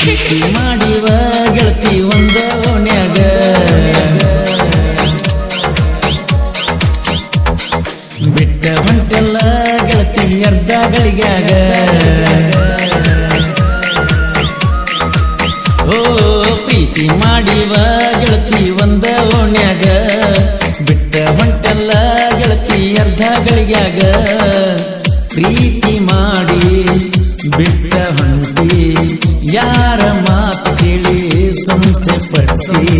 ಪ್ರೀತಿ ಮಾಡಿವ ಗೆಳತಿ ಒಂದ ಓಣ್ಯಾಗ ಬಿಟ್ಟ ಹೊಂಟೆಲ್ಲ ಗೆಳತಿ ಅರ್ಧ ಗಳಿಗ್ಯಾಗ ಓ ಪ್ರೀತಿ ಮಾಡಿವ ಗೆಳತಿ ಒಂದ ಓಣ್ಯಾಗ ಬಿಟ್ಟ ಹೊಂಟೆಲ್ಲ ಗೆಳತಿ ಅರ್ಧ ಗಳಿಗ್ಯಾಗ ಪ್ರೀತಿ ಮಾಡಿ ಬಿಟ್ಟ ಹೊಂಟಿ ಯಾರ ಮಾತು ಕೇಳಿ ಸಂಶಯ ಪಟ್ಟಿ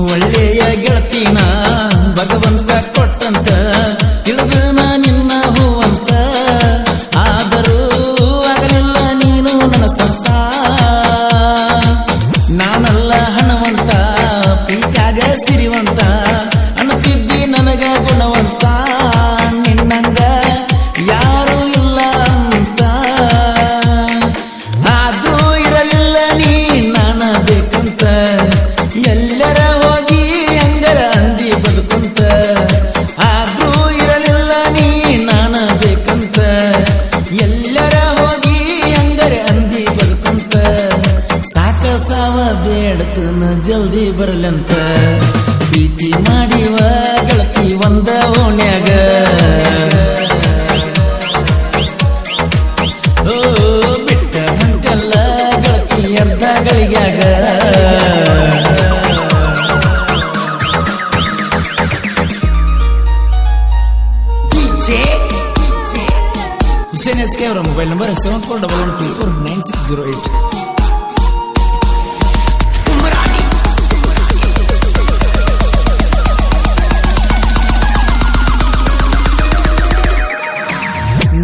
ಒಳ್ಳೆಯ ಗೆಳತಿನ ಭಗವಂತ ಕೊಟ್ಟಂತ ತಿಳಿದು ನಿನ್ನ ಹೂವಂತ ಆದರೂ ಆಗಲಿಲ್ಲ ನೀನು ನನ್ನ ಸಂತ ನಾನಲ್ಲ ಹಣವಂತ ಪ್ರೀತ್ಯಾಗ ಸಿರಿವಂತ ಅನ್ನುತ್ತಿದ್ದಿ ನನಗ ಗುಣವಂತ ನಿನ್ನಂಗ ಯಾರು ಇಲ್ಲ ಅಂತ ಆದ್ರೂ ಇರಲಿಲ್ಲ ನೀ ನಾನ ಬೇಕಂತ ಎಲ್ಲರ ಹೋಗಿ ಹಂಗರ ಅಂದಿ ಬದುಕಂತ ಆದ್ರೂ ಇರಲಿಲ್ಲ ನೀ ನಾನ ಬೇಕಂತ ಎಲ್ಲರ ಹೋಗಿ ಹಂಗರ ಅಂದಿ ಬದುಕಂತ ಸಾಕ ಸಾವ ಬೇಡತನ ಜಲ್ದಿ ಬರಲಂತ ಪ್ರೀತಿ ಮಾಡಿವ ಗೆಳತಿ ಒಂದ ಓಣ್ಯಾಗ ಓ ಬಿಟ್ಟ ಹೊಂಟೆಲ್ಲ ಗೆಳತಿ ಅರ್ಧ ಗಳಿಗ್ಯಾಗ SK ಅವರ ಮೊಬೈಲ್ ನಂಬರ್ 7411249608.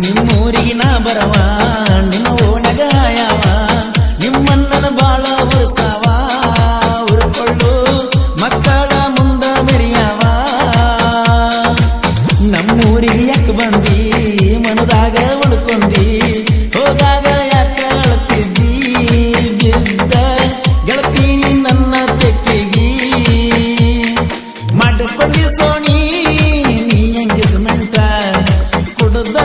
ನಿಮ್ಮೂರಿಗೆ ನಾ ಬರವ ನಿಮ್ಮ ಓಣಗ ಯಾವ ನಿಮ್ಮಣ್ಣನ ಬಾಳ ಉರ್ಸವ ಉರ್ಕೊಳ್ಳು ಮಕ್ಕಳ ಮುಂದ ಮೆರಿಯವ ನಮ್ಮೂರಿಗೆ ಯಾಕೆ ಬಂದಿ ಮನದಾಗ ಉಳ್ಕೊಂಡಿ ಹೋದಾಗ ಯಾಕ ಅಳ್ತಿದ್ದಿ ಬಿದ್ದ ಗೆಳತೀನಿ ನನ್ನ ತೆಕ್ಕಿಗಿ ಮಾಡ್ಕೊಂಡಿ ಸೋಣಿ ನೀ ಎಂಗೇಜ್ಮೆಂಟ ಕುಡ್ದ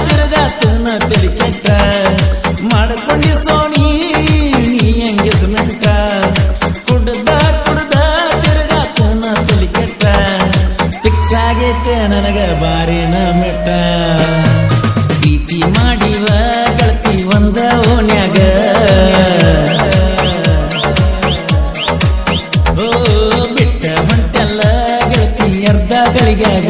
ತಿರುಗಾತನ ತಲೆ ಕೆಟ್ಟ ಮಾಡ್ಕೊಂಡಿ ಸೋಣಿ ನೀ ಎಂಗೇಜ್ಮೆಂಟ ಕುಡ್ದ ತಿರುಗಾತನ ತಲೆ ಕೆಟ್ಟ ಫಿಕ್ಸ್ ಆಗೈತೆ ನನಗ ಬಾರಿನ ಮೆಟ್ಟ ಪ್ರೀತಿ ಮಾಡಿವ ಗೆಳತಿ ಒಂದ ಓಣ್ಯಾಗ ಓ ಬಿಟ್ಟ ಹೊಂಟೆಲ್ಲ ಗೆಳತಿ ಅರ್ಧ ಗಳಿಗ್ಯಾಗ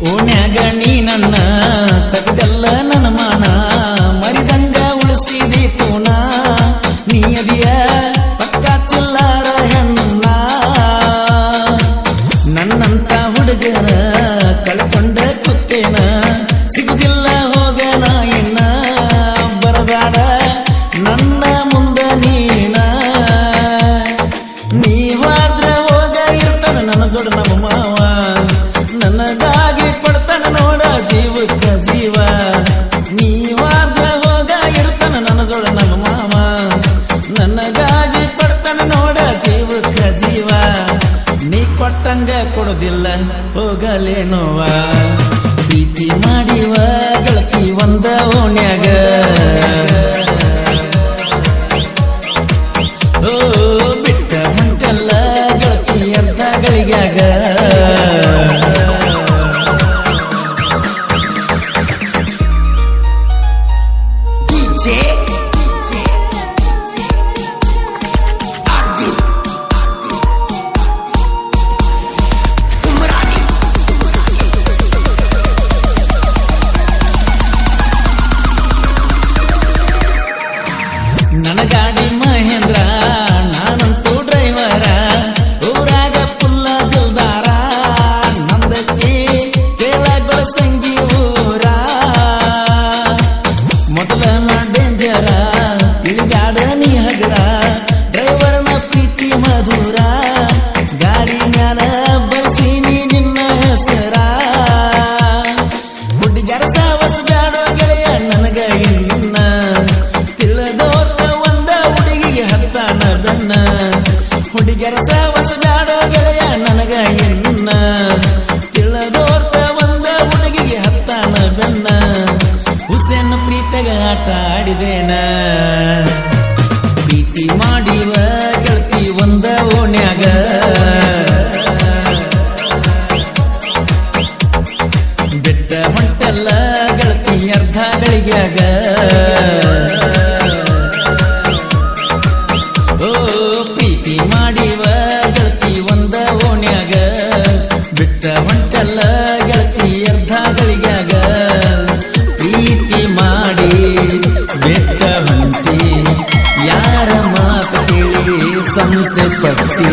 ಓಣ್ಯಾಗ ನೀ ನನ್ನ ತಗದಲ್ಲ ನನ್ನ ಮಾನ ಮರಿದಂಗ ಉಳಿಸಿದಿ ತೂನ ನೀ ಅದಿಯ ಪಕ್ಕ ಚಿಲ್ಲಾರ ಹೆಣ್ಣ ನನ್ನಂತ ಹುಡುಗನ ಕಳ್ಕೊಂಡ ಕುತ್ತೇನ ಸಿಗುದಿಲ್ಲ ಹೋಗ ನಾ ಇನ್ನ ಬರಬೇಡ ನನ್ನ ಮುಂದ ನೀನ ನೀವಾದ್ರ ಹೋಗ ಇರ್ತಾನ ನನ್ನ ಜೋಡ ನಮ್ಮ ಮಾವ ನನಗಾಗಿ ಕೊಡ್ತಾನ ನೋಡ ಜೀವಕ್ಕ ಜೀವ ನೀವಾದ್ರ ಹೋಗ ಇರ್ತಾನ ನನ್ನ ಜೋಡ ನಮ್ಮ ಮಾವ ನನಗಾಗಿ ಕೊಡ್ತಾನ ನೋಡ ಜೀವಕ್ಕ ಜೀವ ನೀ ಕೊಟ್ಟಂಗ ಕೊಡೋದಿಲ್ಲ ಹೋಗಲೇನೋವ ಪ್ರೀತಿ ಮಾಡಿವ ಗೆಳತಿ ಒಂದ ಓಣ್ಯಾಗ ಓ ಬಿಟ್ಟ ಹೊಂಟೆಲ್ಲ ಗೆಳತಿ ಅರ್ಧ ಗಳಿಗ್ಯಾಗ ನನ್ನ ಗಾಡಿ ಮಹೇಂದ್ರ ನಾನಂತೂ ಡ್ರೈವರ ಊರಾಗ ಪುಲ್ಲ ದಿಲ್ದಾರ ನಂದಕ್ಕೆ ಕೇಳಗಳ ಸಂಗಿ ಊರ ಮೊದಲ ಡೇಂಜರ ಇಳಿಗಾಡ ನೀ ಹಗರ ಡ್ರೈವರ್ನ ಪ್ರೀತಿ ಮಧುರ ಗಾಡಿ ಮ್ಯಾಲ ಬರ್ಸೀನಿ ನಿನ್ನ ಹೆಸರ ಹುಡುಗರ ಸಾವಸ್ ಬ್ಯಾಡೋ ಗೆಳೆಯ ನನಗ ಇನ್ನ ತಿಳಿದೋರ್ತ ಒಂದ ಹುಡುಗಿಗೆ ಹತ್ತಾನ ಬೆನ್ನ ಹುಡುಗರ ಸಾವಸ್ ಬ್ಯಾಡೋ ಗೆಳೆಯ ನನಗ ಇನ್ನ ತಿಳಿದೋರ್ತ ಒಂದ ಹುಡುಗಿಗೆ ಹತ್ತಾನ ಬೆನ್ನ ಹುಸೇನ್ ಪ್ರೀತಗ ಆಟ ಆಡಿದೇನ ಪ್ರೀತಿ ಮಾಡಿವ ಗೆಳತಿ ಒಂದ ಓಣ್ಯಾಗ ಬಿಟ್ಟ ಹೊಂಟಲ್ಲ ಗೆಳತಿ ಅರ್ಧ ಗಳಿಗ್ಯಾಗ ಓ ಪ್ರೀತಿ ಮಾಡಿವ ಗೆಳತಿ ಒಂದ ಓಣ್ಯಾಗ ಬಿಟ್ಟ ಹೊಂಟಲ್ಲ ಗೆಳತಿ ಅರ್ಧ ಗಳಿಗ್ಯಾಗ ಪ್ರೀತಿ ಮಾಡಿ ಬೆಟ್ಟ ಹೊಂಟಿ ಯಾರ ಮಾತು ಕೇಳಿ ಸಂಸೆ ಪಟ್ಟಿ